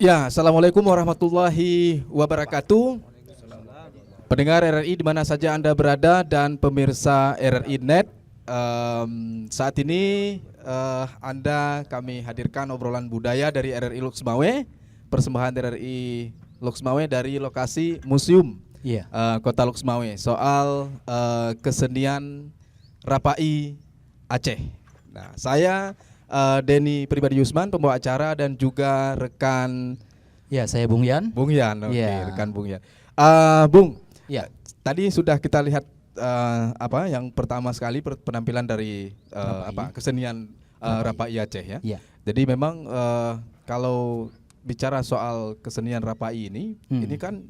Ya, assalamualaikum warahmatullahi wabarakatuh. Pendengar RRI di mana saja Anda berada dan pemirsa RRI Net. Saat ini kami hadirkan obrolan budaya dari RRI Loksmawe, persembahan RRI Loksmawe dari lokasi Museum Kota Loksmawe soal kesenian Rapai Aceh. Nah, saya Denny Pribadi Yusman, pembawa acara, dan juga rekan. Ya, saya Bung Yan. Bung Yan, oke, Ya. rekan Bung Yan. Bung, Ya. Tadi sudah kita lihat yang pertama sekali penampilan dari kesenian Rapai Aceh ya. Ya. Jadi memang kalau bicara soal kesenian Rapai ini kan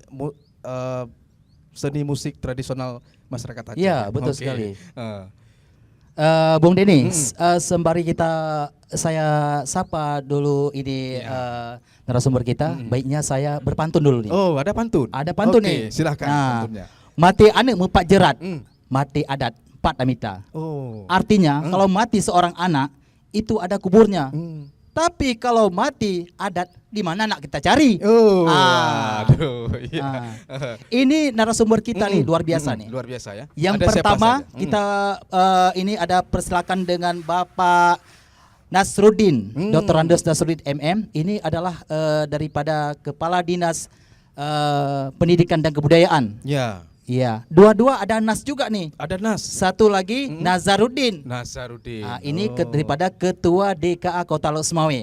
seni musik tradisional masyarakat Aceh. Ya, betul Oke. sekali. Bung Denny, sembari saya sapa dulu ini narasumber kita, baiknya saya berpantun dulu nih. Oh, ada pantun? Ada pantun Oke, nih. silahkan pantunnya. Mati anak mempat jerat, mati adat empat amita. Oh. Artinya kalau mati seorang anak itu ada kuburnya. Tapi kalau mati adat, di mana anak kita cari? Oh, aduh. iya. Ini narasumber kita nih luar biasa nih. Luar biasa ya. Yang Ada siapa pertama saja? kita ini ada persilakan dengan Bapak Nasruddin, Dr. Andes Nasruddin MM. Ini adalah daripada Kepala Dinas Pendidikan dan Kebudayaan. Ya. Iya, dua-dua ada Nas juga nih. Ada Nas. Satu lagi Nazaruddin. Nazaruddin. Ini daripada Ketua DKA Kota Loksmawe.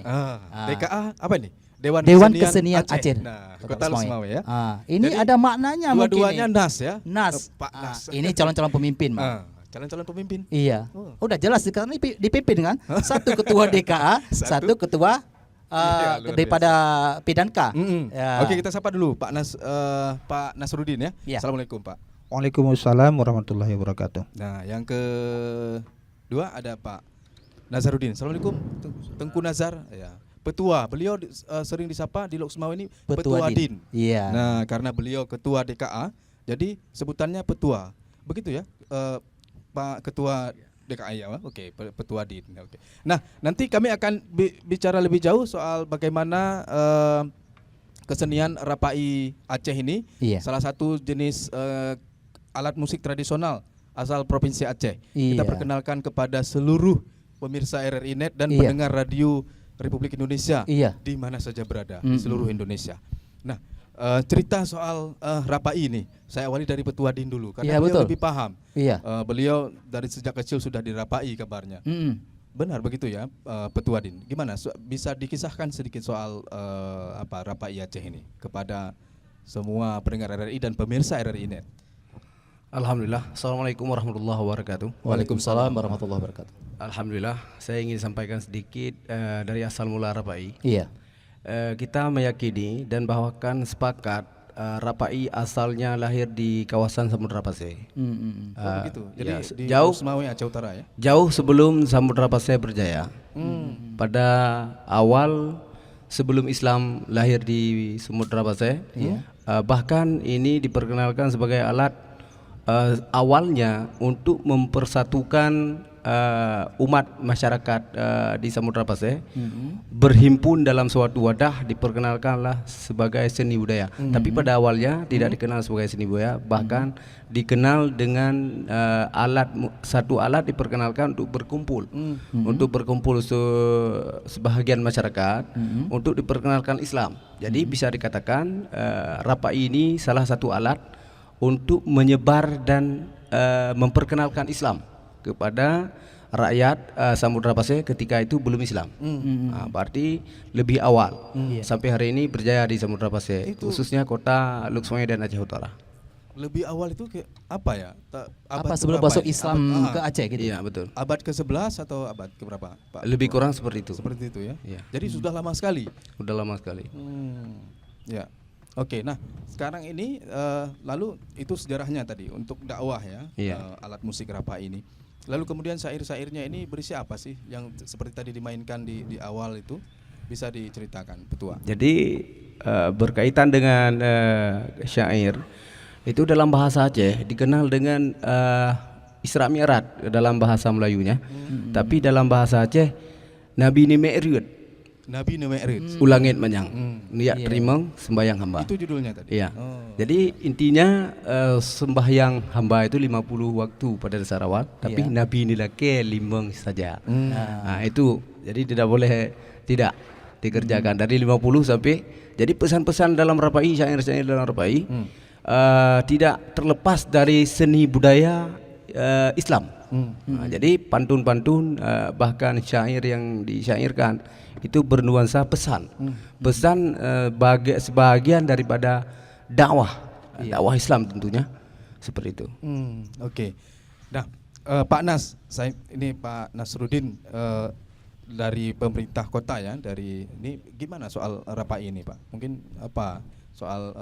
DKA apa nih? Dewan Kesenian Aceh. Nah, Kota Loksmawe ya. Ini Jadi, ada maknanya mungkin. Dua-duanya Nas ya. Nas. Pak Nas. Ini calon-calon pemimpin, Mak. Calon-calon pemimpin. Iya. Udah jelas sekarang ini dipimpin kan? Satu ketua DKA, satu ketua daripada Pidanka. Ya. Oke, kita sapa dulu Pak Nasruddin ya. Ya. Assalamualaikum Pak. Waalaikumsalam warahmatullahi wabarakatuh. Nah, yang kedua ada Pak Nazaruddin. Assalamualaikum, Tengku Nazar. Ya. Petua, beliau sering disapa di Loksmawe ini Petua Din. Iya. Nah, karena beliau ketua DKA, jadi sebutannya Petua. Begitu ya, Pak Ketua DKA ya. Oke, Petua Din. Oke. Nah, nanti kami akan bicara lebih jauh soal bagaimana kesenian Rapai Aceh ini. Iya. Salah satu jenis alat musik tradisional asal Provinsi Aceh. Iya. Kita perkenalkan kepada seluruh pemirsa RRI Net dan pendengar radio Republik Indonesia di mana saja berada di seluruh Indonesia. Nah, cerita soal Rapai ini saya awali dari Petua Din dulu karena beliau lebih paham. Iya. Beliau dari sejak kecil sudah dirapai kabarnya. Benar begitu ya, Petua Din. Gimana? Bisa dikisahkan sedikit soal Rapai Aceh ini kepada semua pendengar RRI dan pemirsa RRI Net. Alhamdulillah. Assalamualaikum warahmatullahi wabarakatuh. Waalaikumsalam warahmatullahi wabarakatuh. Alhamdulillah, saya ingin sampaikan sedikit dari asal mula Rapai. Iya. Kita meyakini dan bahawakan sepakat Rapai asalnya lahir di kawasan Samudra Pasir. Begitu. Jadi Ya, di jauh Loksmawe Aceh Utara ya. jauh sebelum Samudra Pasir berjaya. Pada awal sebelum Islam lahir di Samudra Pasir, bahkan ini diperkenalkan sebagai alat awalnya untuk mempersatukan umat masyarakat di Samudra Pasir berhimpun dalam suatu wadah, diperkenalkanlah sebagai seni budaya. Tapi pada awalnya tidak dikenal sebagai seni budaya, bahkan dikenal dengan satu alat diperkenalkan untuk berkumpul, sebahagian masyarakat untuk diperkenalkan Islam. Jadi bisa dikatakan Rapai ini salah satu alat untuk menyebar dan memperkenalkan Islam kepada rakyat Samudra Pasir ketika itu belum Islam. Berarti lebih awal sampai hari ini berjaya di Samudra Pasir, khususnya kota Loksmawe dan Aceh Utara. Lebih awal itu ke apa ya? Apa sebelum masuk Islam ke Aceh gitu? Iya, betul. Abad ke-11 atau abad ke berapa, Pak? Lebih kurang seperti itu. Seperti itu ya. Iya. Jadi sudah lama sekali. Udah lama sekali. Ya. Oke, nah sekarang ini lalu itu sejarahnya tadi untuk dakwah ya, alat musik Rapai ini. Lalu kemudian syair-syairnya ini berisi apa sih yang seperti tadi dimainkan di awal itu, bisa diceritakan, Petua? Jadi berkaitan dengan syair itu dalam bahasa Aceh dikenal dengan Isra Mi'raj dalam bahasa Melayunya. Tapi dalam bahasa Aceh Nabi ni Mi'raj. Nabi Mi'raj. Ulangit manyang. Niat terima sembahyang hamba. Itu judulnya tadi. Iya. Oh. Jadi intinya sembahyang hamba itu 50 waktu pada Sarawak, tapi Nabi ini laki 5 saja. Nah, itu jadi tidak boleh tidak dikerjakan dari 50 sampai jadi pesan-pesan dalam rapai, syair-syair dalam rapai tidak terlepas dari seni budaya Islam. Nah, jadi pantun-pantun bahkan syair yang disyairkan itu bernuansa pesan. Pesan sebagian daripada dakwah Islam tentunya seperti itu. Oke. Nah, Pak Nas, ini Pak Nasruddin dari pemerintah kota ya, dari ini gimana soal rapai ini, Pak? Mungkin apa soal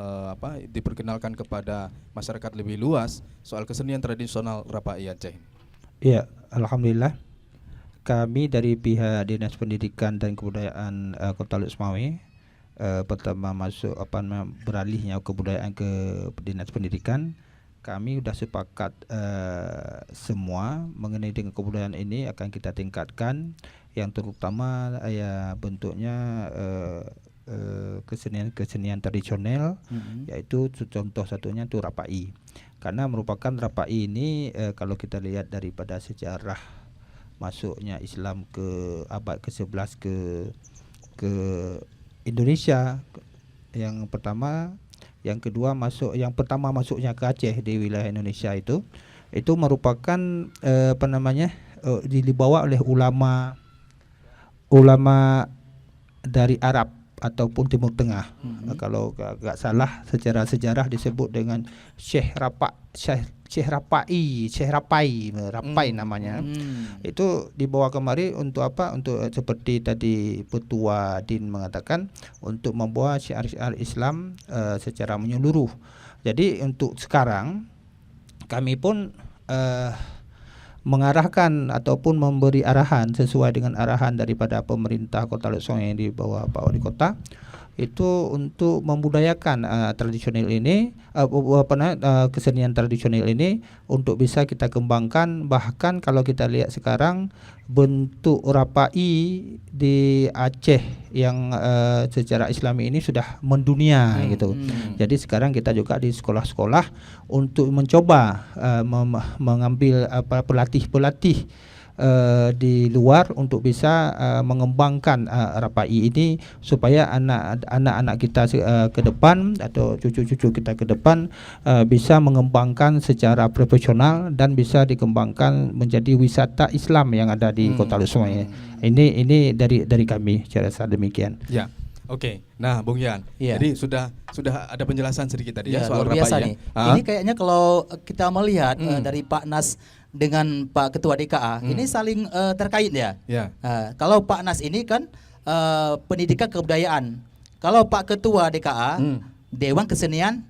diperkenalkan kepada masyarakat lebih luas soal kesenian tradisional rapai Aceh. Iya, alhamdulillah. Kami dari pihak Dinas Pendidikan dan Kebudayaan Kota Luk Semawe pertama masuk beralihnya kebudayaan ke Dinas Pendidikan, kami sudah sepakat semua mengenai dengan kebudayaan ini akan kita tingkatkan, yang terutama bentuknya kesenian tradisional, yaitu contoh satunya itu rapai. Karena merupakan rapai ini kalau kita lihat daripada sejarah masuknya Islam ke abad ke-11 ke Indonesia yang pertama, yang kedua yang pertama masuknya ke Aceh di wilayah Indonesia itu merupakan dibawa oleh ulama dari Arab ataupun Timur Tengah. Kalau enggak salah secara sejarah disebut dengan Syekh Rapai namanya. Itu dibawa kemari untuk apa? Untuk seperti tadi Petua Din mengatakan, untuk membawa syiar-syiar Islam secara menyeluruh. Jadi untuk sekarang kami pun mengarahkan ataupun memberi arahan sesuai dengan arahan daripada pemerintah Kota Luk Semawe yang di bawah Pak Wali Kota, itu untuk membudayakan tradisional ini, kesenian tradisional ini untuk bisa kita kembangkan. Bahkan kalau kita lihat sekarang bentuk rapai di Aceh yang secara Islami ini sudah mendunia gitu. Jadi sekarang kita juga di sekolah-sekolah untuk mencoba mengambil pelatih-pelatih di luar untuk bisa mengembangkan rapai ini supaya anak-anak kita ke depan atau cucu-cucu kita ke depan bisa mengembangkan secara profesional dan bisa dikembangkan menjadi wisata Islam yang ada di Kota Luk Semawe. Ini dari kami, saya rasa demikian. Ya. Oke. Nah, Bung Yan. Jadi sudah ada penjelasan sedikit tadi ya soal luar biasa rapai. nih. Ini kayaknya kalau kita melihat dari Pak Nas dengan Pak Ketua DKA ini saling terkait ya. Kalau Pak Nas ini kan pendidikan kebudayaan. Kalau Pak Ketua DKA Dewan Kesenian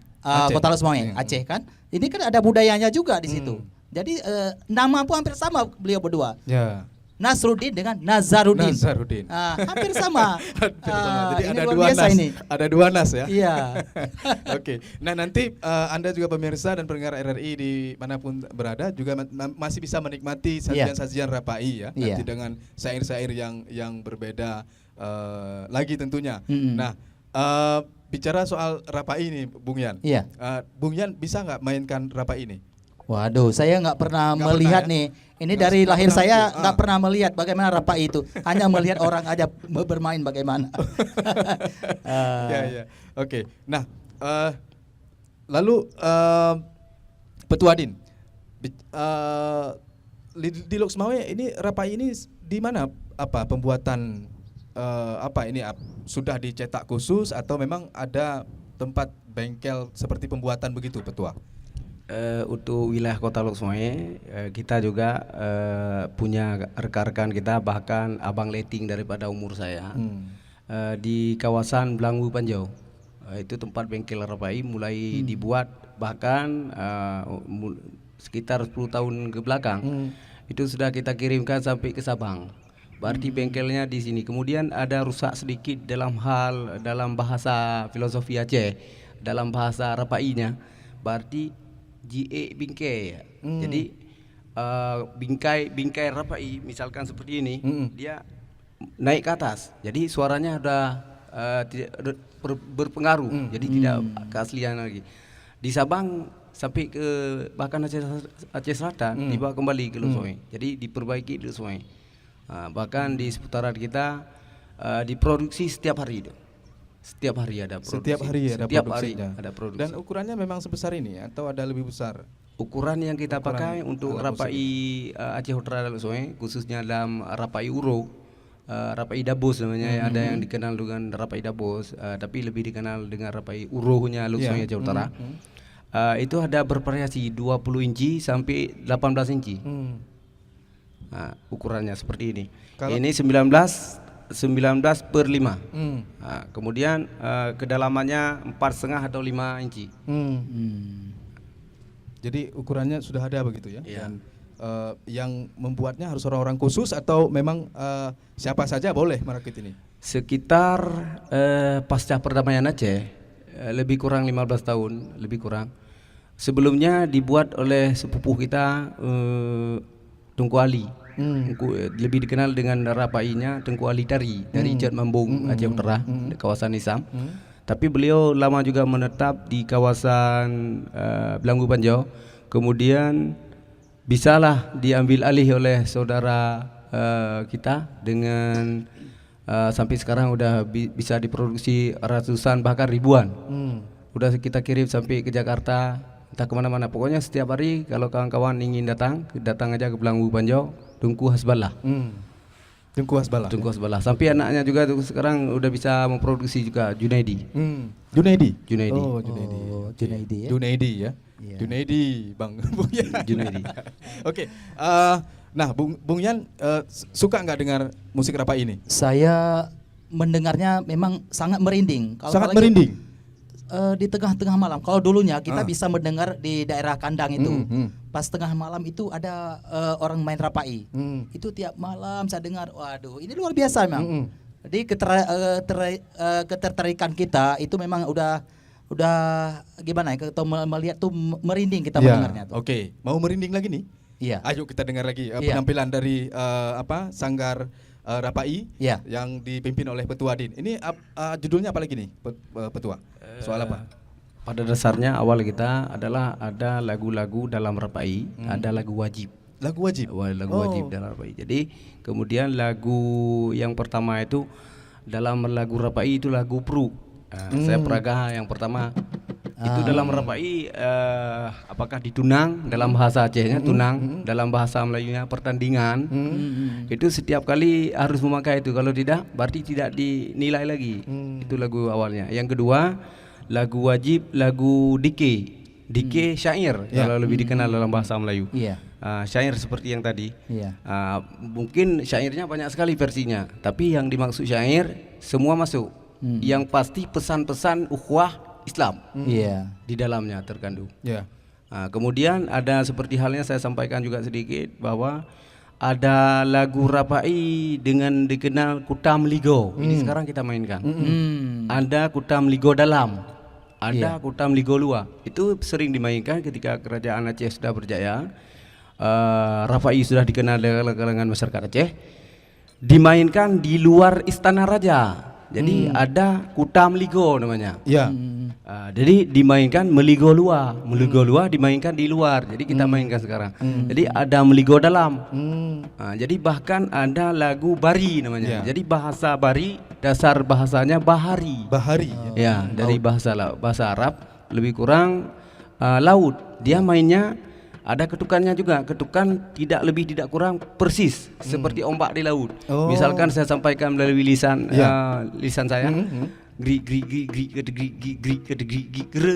Kota Luk Semawe Aceh kan. Ini kan ada budayanya juga di situ. Jadi nama pun hampir sama beliau berdua. Nasruddin dengan Nazaruddin. Hampir sama. Jadi ini ada luar dua biasa nas. ini. Ada dua nas ya. Iya. Oke. Nah, nanti Anda juga pemirsa dan pendengar RRI di manapun berada juga masih bisa menikmati sajian-sajian rapai ya. Nanti dengan syair-syair yang berbeda lagi tentunya. Nah, bicara soal rapai ini, Bung Yan. Bung Yan bisa nggak mainkan rapai ini? Waduh, saya nggak pernah melihat nih. Ini dari lahir saya nggak pernah melihat bagaimana rapai itu. Hanya melihat orang aja bermain bagaimana. Oke. Nah, lalu Petua Din, di Luk Semawe ini rapai ini di mana pembuatan sudah dicetak khusus atau memang ada tempat bengkel seperti pembuatan begitu, Petua? Untuk wilayah Kota Luk Semawe kita juga punya rekan-rekan kita, bahkan abang leting daripada umur saya di kawasan Belanggu Panjau. Itu tempat bengkel rapai mulai dibuat, bahkan sekitar 10 tahun ke belakang itu sudah kita kirimkan sampai ke Sabang. Berarti bengkelnya di sini. Kemudian ada rusak sedikit dalam bahasa filosofi Aceh, dalam bahasa rapainya. Berarti GE bingkai. Jadi bingkai rapai misalkan seperti ini, dia naik ke atas. Jadi suaranya udah tidak berpengaruh. Jadi tidak keaslian lagi. Di Sabang sampai ke bahkan Aceh Selatan dibawa kembali ke Lusoe. Jadi diperbaiki di Lusoe. Bahkan di seputaran kita diproduksi setiap hari itu. Setiap hari ada produksi. Setiap hari ada Setiap produksinya. hari ada produksi. Dan ukurannya memang sebesar ini atau ada lebih besar? Ukuran yang kita pakai untuk alat rapai Aceh Utara dan Lusoe, khususnya dalam rapai Uro, rapai Dabos namanya, ada yang dikenal dengan rapai Dabos, tapi lebih dikenal dengan rapai Urohnya Lusoe Aceh Utara. Itu ada bervariasi 20 inci sampai 18 inci. Nah, ukurannya seperti ini. Ini 19 per 5. Kemudian kedalamannya 4,5 atau 5 inci. Jadi ukurannya sudah ada begitu ya? Iya. Dan yang membuatnya harus orang-orang khusus atau memang siapa saja boleh merakit ini? Sekitar pasca perdamaian Aceh, lebih kurang 15 tahun, lebih kurang. Sebelumnya dibuat oleh sepupuh kita Tunku Ali. Lebih dikenal dengan rapainya Tunku Ali dari Jat Mambung Aceh Utara, di kawasan Nisam. Tapi beliau lama juga menetap di kawasan Belanggu Panjau. Kemudian bisalah diambil alih oleh saudara kita dengan sampai sekarang udah bisa diproduksi ratusan bahkan ribuan. Udah kita kirim sampai ke Jakarta, entah kemana-mana. Pokoknya setiap hari kalau kawan-kawan ingin datang aja ke Belanggu Panjau, Tunku Hasballah. Tunku Hasballah. Tunku Hasballah. Sampai anaknya juga tuh sekarang udah bisa memproduksi juga Junaidi. Junaidi. Junaidi. Oh, Junaidi. Junaidi ya. Junaidi ya. Iya. Junaidi, Bang. Bung Yan. Junaidi. Oke. Nah, Bung Yan suka nggak dengar musik rapai ini? Saya mendengarnya memang sangat merinding. Sangat apalagi, merinding. Di tengah-tengah malam. Kalau dulunya kita bisa mendengar di daerah kandang itu. Pas tengah malam itu ada orang main rapai. Itu tiap malam saya dengar. Waduh, ini luar biasa memang. Jadi ketertarikan kita itu memang udah gimana ya? Kalau melihat tuh merinding kita mendengarnya tuh. Oke, mau merinding lagi nih? Iya. Ayo kita dengar lagi Iya. penampilan dari Sanggar Rapai Iya. yang dipimpin oleh Petua Din. Ini judulnya apa lagi nih, Petua? Soal apa? Pada dasarnya awal kita adalah ada lagu-lagu dalam rapai, ada lagu wajib. Lagu wajib. Lagu wajib dalam rapai. Jadi kemudian lagu yang pertama itu dalam lagu rapai itu lagu Pru. Saya peraga yang pertama. Itu dalam rapai apakah ditunang dalam bahasa Acehnya tunang, dalam bahasa Melayunya pertandingan. Itu setiap kali harus memakai itu, kalau tidak berarti tidak dinilai lagi. Itu lagu awalnya. Yang kedua lagu wajib, lagu dike syair, kalau lebih dikenal dalam bahasa Melayu. Iya. Syair seperti yang tadi. Iya. Mungkin syairnya banyak sekali versinya, tapi yang dimaksud syair semua masuk. Yang pasti pesan-pesan ukhuwah Islam Iya. di dalamnya terkandung. Ya. Kemudian ada seperti halnya saya sampaikan juga sedikit bahwa ada lagu rapai dengan dikenal Kutam Ligo. Ini sekarang kita mainkan. Ada Kutam Ligo Dalam, ada Kutam Ligo Luar. Itu sering dimainkan ketika kerajaan Aceh sudah berjaya. Rapai sudah dikenal dengan kalangan masyarakat Aceh. Dimainkan di luar istana raja. Jadi ada Kutam Ligo namanya. Ya. Jadi dimainkan Meligo Luar, Meligo Luar dimainkan di luar. Jadi kita mainkan sekarang. Jadi ada Meligo Dalam. Jadi bahkan ada lagu Bari namanya. Jadi bahasa Bari dasar bahasanya Bahari. Bahari. Ya, dari bahasa Arab lebih kurang laut. Dia mainnya ada ketukannya juga. Ketukan tidak lebih tidak kurang persis seperti ombak di laut. Misalkan saya sampaikan melalui lisan saya. Gri gri gri gri gri gri gri gri gri gri.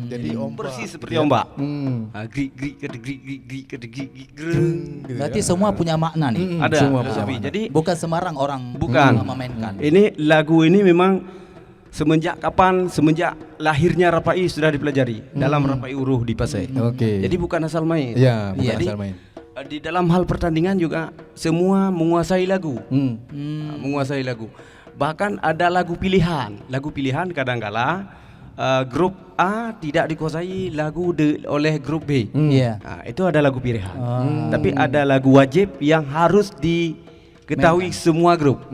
Jadi ombak. Persis seperti ombak. Gri gri gri gri gri gri gri gri. Berarti semua punya makna nih. Ada. Semua Jadi Bukan sembarang orang memainkan. Ini lagu ini memang semenjak lahirnya rapai sudah dipelajari dalam rapai uruh di Pasai. Oke. Jadi bukan asal main. Ya, bukan Jadi asal main. di dalam hal pertandingan juga semua menguasai lagu. Menguasai lagu. Bahkan ada lagu pilihan. Lagu pilihan kadangkala grup A tidak dikuasai lagu oleh grup B. Iya. Itu ada lagu pilihan. Tapi ada lagu wajib yang harus ketahui semua grup.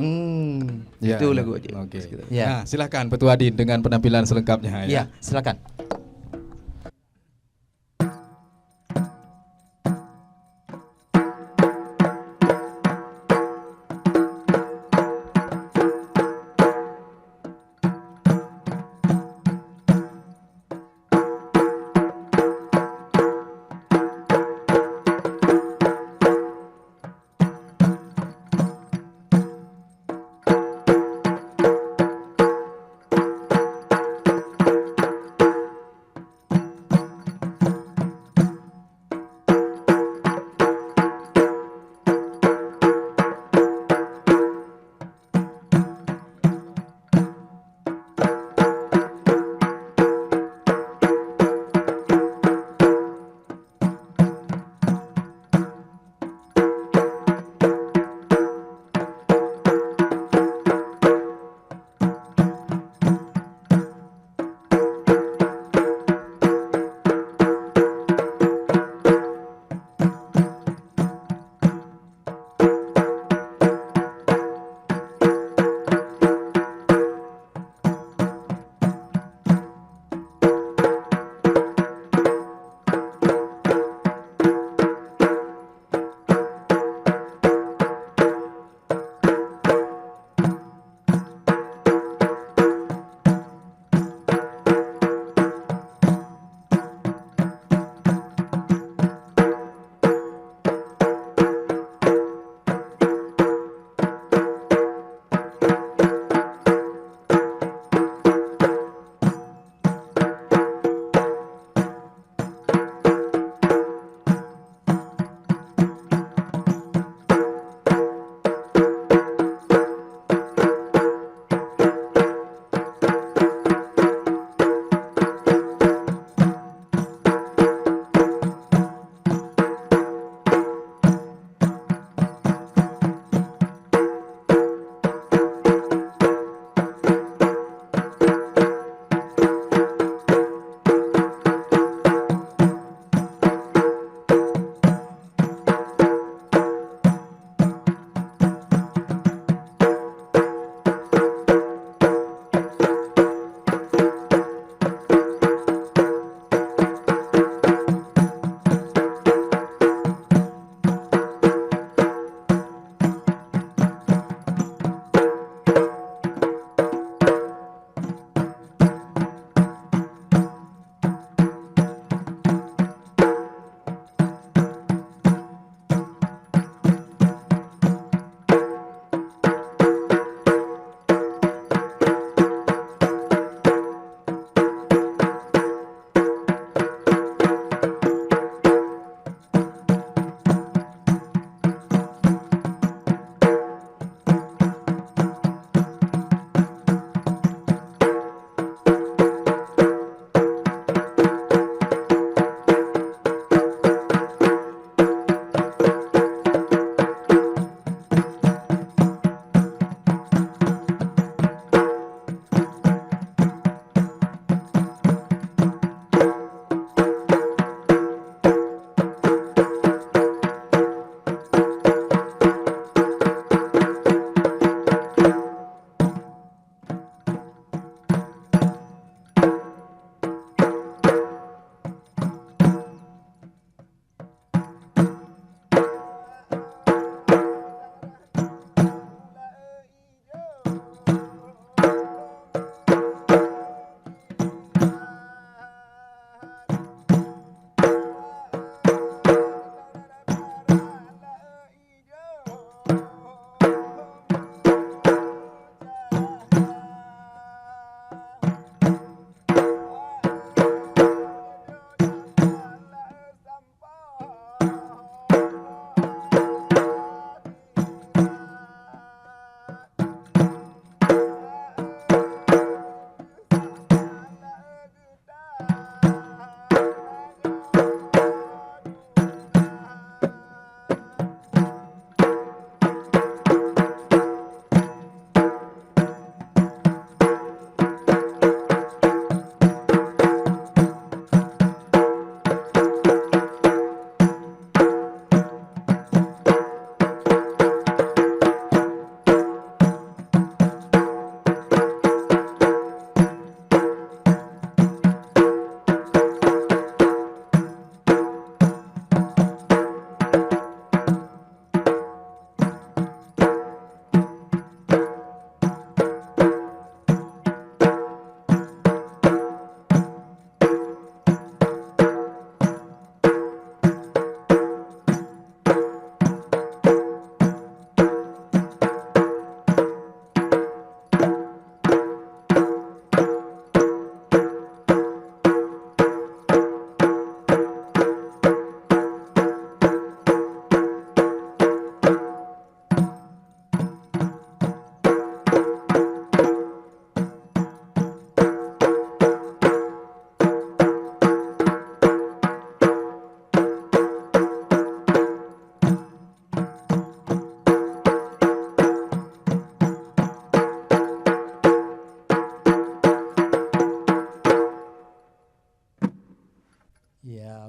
Ya, Itu ya. lagu aja. Oke. Ya. Nah, silakan Petua Adin dengan penampilan selengkapnya Ya, silakan.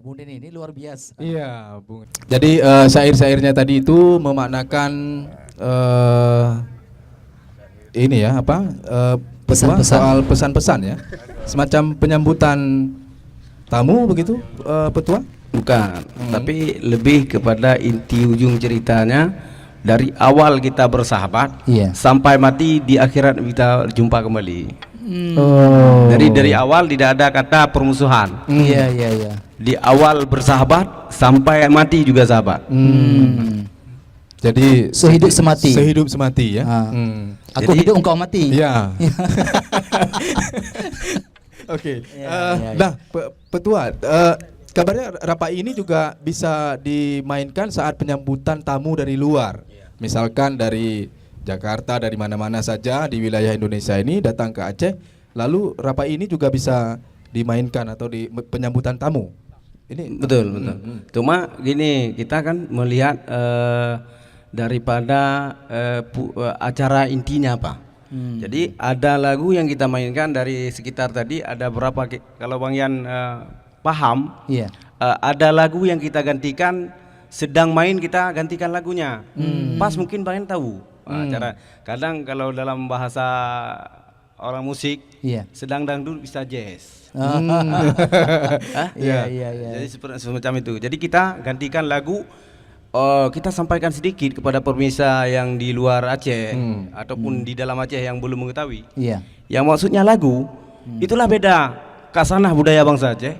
Bung Denny ini luar biasa. Iya, Bung. Jadi syair-syairnya tadi itu memaknakan ini ya apa? Pesan-pesan. Soal pesan-pesan ya. Semacam penyambutan tamu begitu, Petua? Bukan, tapi lebih kepada inti ujung ceritanya dari awal kita bersahabat Iya. sampai mati di akhirat kita jumpa kembali. Oh. Dari awal tidak ada kata permusuhan. Iya, iya, iya. Di awal bersahabat sampai mati juga sahabat. Jadi Sehidup semati. Sehidup semati ya. Ah. Aku Jadi- hidup engkau mati. Iya. Oke. Iya, iya. Nah, Petua, kabarnya Rapai ini juga bisa dimainkan saat penyambutan tamu dari luar. Misalkan dari Jakarta, dari mana-mana saja di wilayah Indonesia ini datang ke Aceh, lalu Rapai ini juga bisa dimainkan atau di penyambutan tamu. Ini Betul, betul. Cuma gini, kita kan melihat daripada acara intinya apa. Jadi ada lagu yang kita mainkan dari sekitar tadi ada berapa kalau Bang Yan paham, Iya. ada lagu yang kita gantikan sedang main kita gantikan lagunya. Pas mungkin Bang Yan tahu. Cara kadang kalau dalam bahasa orang musik Iya. sedang dangdut bisa jazz. Iya, iya, iya. Jadi semacam itu. Jadi kita gantikan lagu, kita sampaikan sedikit kepada pemirsa yang di luar Aceh ataupun di dalam Aceh yang belum mengetahui. Iya. Yang maksudnya lagu itulah beda kasanah budaya bangsa Aceh.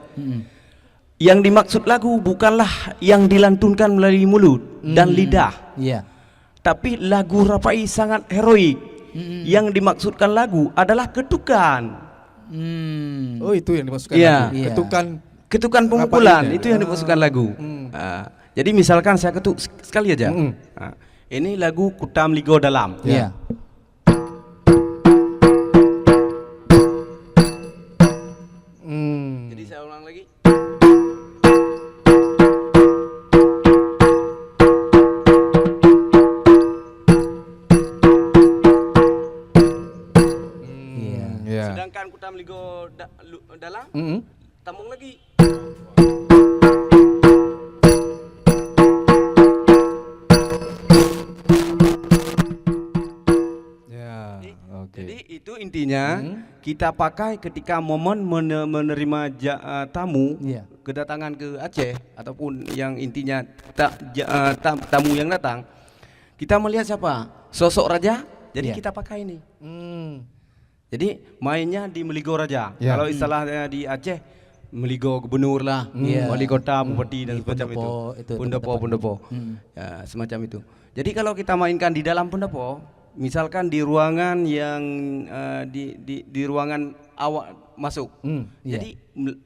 Yang dimaksud lagu bukanlah yang dilantunkan melalui mulut dan lidah, Iya. tapi lagu Rapai sangat heroik. Yang dimaksudkan lagu adalah ketukan. Oh, itu yang dimaksudkan Iya. lagu. Iya. Ketukan pemukulan Rapainya. itu yang dimaksudkan lagu. Jadi misalkan saya ketuk sekali aja. Ini lagu Kutam Ligo Dalam. Iya. Jadi saya ulang lagi. Iya. Iya. Sedangkan Kutam Ligo Dalam tambung lagi. Ya, oke. Jadi itu intinya kita pakai ketika momen menerima tamu Iya. kedatangan ke Aceh ataupun yang intinya tamu yang datang. Kita melihat siapa? Sosok raja. Jadi Iya. kita pakai ini. Jadi mainnya di Meligo Raja. Ya. Kalau istilahnya di Aceh Meligo gubernur lah, Iya. wali kota, bupati dan semacam itu. Itu Pendopo. Ya, semacam itu. Jadi kalau kita mainkan di dalam pendopo, misalkan di ruangan yang di ruangan awal masuk. Jadi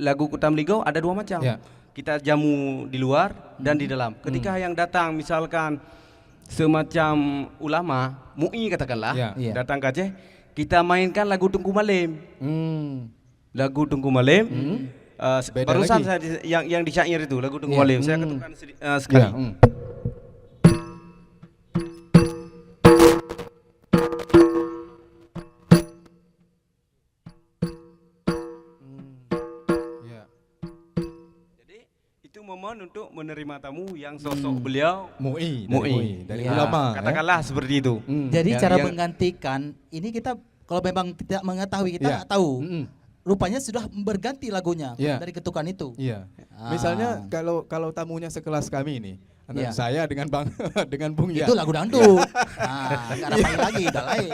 lagu Kutam Ligo ada dua macam. Ya. Kita jamu di luar dan di dalam. Ketika yang datang misalkan semacam ulama, MUI katakanlah, Ya. Iya. datang ke Aceh, kita mainkan lagu Tungku Malim. Lagu Tungku Malim. Beda Barusan lagi. saya yang di syair itu lagu Tungku Iya. Malim. Saya ketukan sekali. Ya. Ya. Jadi itu momen untuk menerima tamu yang sosok beliau MUI, dari Iya. ulama. katakanlah seperti itu. Jadi Yang- cara yang- menggantikan ini kita kalau memang tidak mengetahui kita Iya. nggak tahu. Mm-mm. Rupanya sudah berganti lagunya Iya. dari ketukan itu. Iya. Ah. Misalnya kalau tamunya sekelas kami ini, Iya. saya dengan Bang dengan Bung Yan. Itu lagu dangdut. Nggak ada paling lagi, udah lain.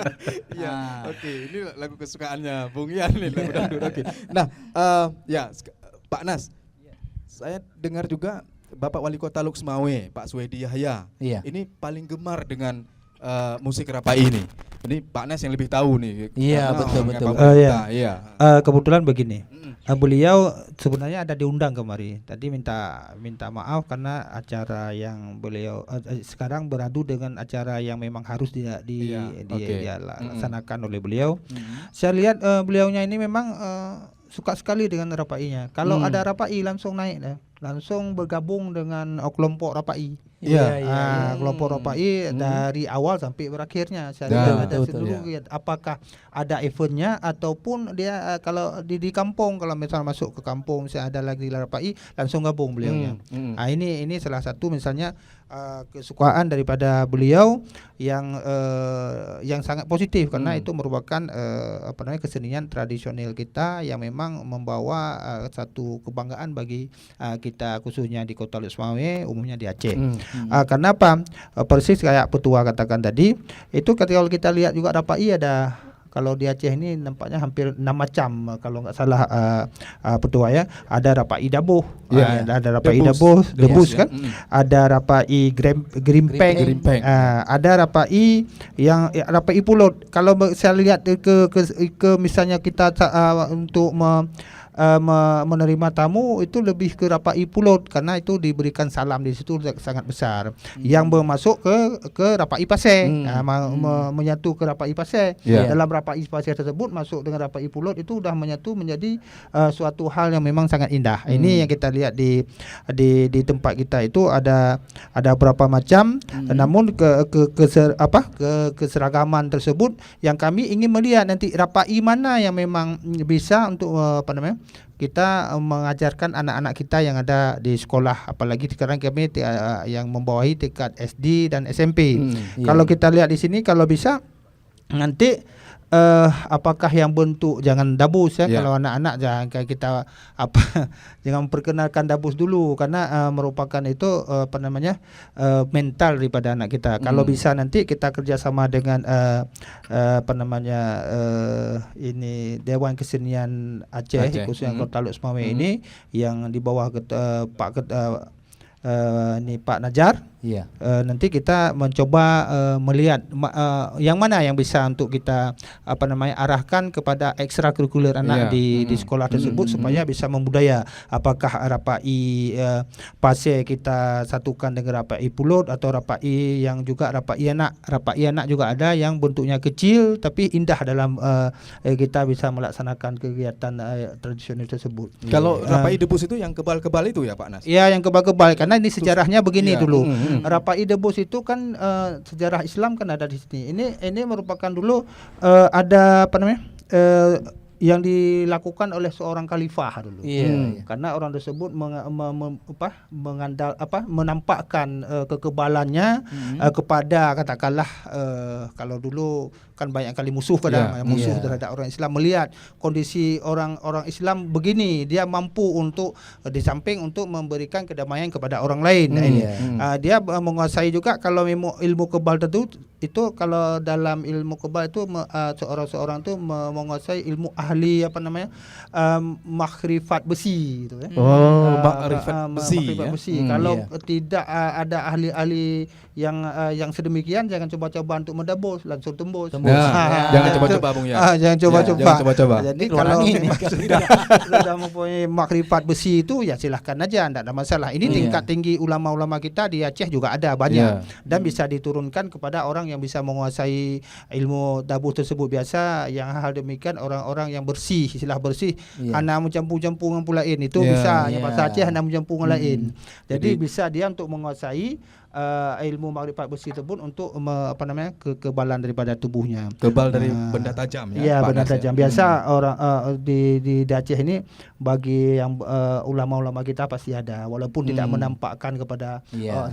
Iya. Ah. Oke, ini lagu kesukaannya Bung Yan nih lagu dangdut. Oke. Nah, ya Pak Nas. Saya dengar juga Bapak Wali Kota Luxmawe, Pak Swedi Yahya. Iya. Ini paling gemar dengan musik Rapai ini. Ini Pak Nas yang lebih tahu nih. Iya, karena betul, orangnya betul. Pak Wali Iya. Kota, Iya. Kebetulan begini, beliau sebenarnya ada diundang kemari. Tadi minta maaf karena acara yang beliau sekarang beradu dengan acara yang memang harus Iya, oke. dilaksanakan oleh beliau. Saya lihat beliaunya ini memang suka sekali dengan Rapainya. Kalau ada Rapai langsung naik, langsung bergabung dengan kelompok Rapai. Kelompok Rapai dari awal sampai berakhirnya. Ya. Ada seluruh apakah ada eventnya ataupun dia kalau di kampung, kalau misalnya masuk ke kampung misalnya ada lagi Rapai langsung gabung beliaunya. Ini salah satu misalnya kesukaan daripada beliau yang sangat positif karena itu merupakan kesenian tradisional kita yang memang membawa satu kebanggaan bagi kita khususnya di Kota Luk Semawe, umumnya di Aceh. Karena apa? Persis kayak petua katakan tadi, itu ketika kita lihat juga Rapai ada, kalau di Aceh ini nampaknya hampir 6 macam kalau nggak salah petua ya. Ada Rapai Dabuh, ada Rapai Dabuh, Debus kan, ada Rapai Gerimpeng, ada Rapai yang Rapai Pulut. Kalau saya lihat ke misalnya kita untuk menerima tamu itu lebih ke Rapai Pulut karena itu diberikan salam di situ sangat besar. Yang bermasuk ke Rapai Pasir, menyatu ke Rapai Pasir. Dalam Rapai Pasir tersebut masuk dengan Rapai Pulut itu sudah menyatu menjadi suatu hal yang memang sangat indah. Ini yang kita lihat di tempat kita itu ada berapa macam, namun keseragaman tersebut yang kami ingin melihat nanti Rapai mana yang memang bisa untuk kita mengajarkan anak-anak kita yang ada di sekolah, apalagi sekarang kami yang membawahi tingkat SD dan SMP. Kalau kita lihat di sini, kalau bisa nanti apakah yang bentuk jangan dabus ya, kalau anak-anak jangan kayak kita jangan memperkenalkan dabus dulu karena merupakan itu mental daripada anak kita. Kalau bisa nanti kita kerjasama dengan ini Dewan Kesenian Aceh. Khususnya Kota Luk Semawe ini yang di bawah Pak Najar. Nanti kita mencoba melihat yang mana yang bisa untuk kita arahkan kepada ekstrakurikuler anak di sekolah tersebut supaya bisa membudaya. Apakah Rapai Pasir kita satukan dengan Rapai Pulut atau Rapai yang juga Rapai anak. Rapai anak juga ada yang bentuknya kecil tapi indah dalam kita bisa melaksanakan kegiatan tradisional tersebut. Kalau Rapai Debus itu yang kebal-kebal itu ya Pak Nas? Ya, yang kebal-kebal karena ini sejarahnya begini dulu. Rapai Debus itu kan sejarah Islam kan ada di sini. Ini merupakan dulu ada yang dilakukan oleh seorang khalifah dulu. Karena orang tersebut menampakkan kekebalannya kepada katakanlah kalau dulu kan banyak kali musuh terhadap orang Islam, melihat kondisi orang Islam begini, dia mampu untuk di samping untuk memberikan kedamaian kepada orang lain. Dia menguasai juga kalau ilmu kebal itu kalau dalam ilmu kebal itu seorang itu menguasai ilmu ahli makhrifat besi itu ya. Makhrifat besi. Kalau tidak ada ahli-ahli yang sedemikian, jangan coba-coba untuk mendabus, langsung tembus. Jangan coba-coba Bung ya. Jangan coba-coba. Jadi kalau sudah mempunyai makrifat besi itu ya silahkan aja, tidak ada masalah. Ini tingkat tinggi ulama-ulama kita di Aceh juga ada banyak dan bisa diturunkan kepada orang yang bisa menguasai ilmu dabus tersebut. Biasa yang hal demikian orang-orang yang bersih, istilah bersih, hana mencampur-campur dengan pulain itu bisa. Yang bahasa Aceh hana mencampur dengan lain. Jadi bisa dia untuk menguasai ilmu makrifat besi tersebut untuk kekebalan daripada tubuhnya. Kebal dari benda tajam ya. Iya, benda tajam. Biasa orang di Aceh ini bagi yang ulama-ulama kita pasti ada, walaupun tidak menampakkan kepada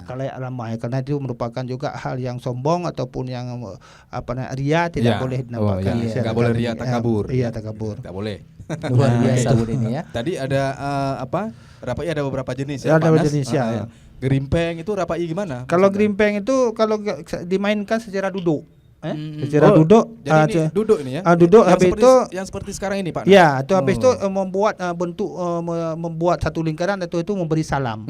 khalayak ramai karena itu merupakan juga hal yang sombong ataupun yang ria, tidak boleh dinampakkan. Enggak boleh ria takabur. Iya, takabur. Enggak boleh. Luar biasa ini ya. Tadi ada Rapai ada beberapa jenis ya. Ada beberapa jenis ya. Gerimpeng itu Rapai gimana? Kalau gerimpeng itu kalau dimainkan secara duduk. Secara duduk. Jadi ini duduk ini ya. Duduk yang habis seperti, itu yang seperti sekarang ini Pak. Ya, itu habis itu membuat bentuk membuat satu lingkaran itu memberi salam.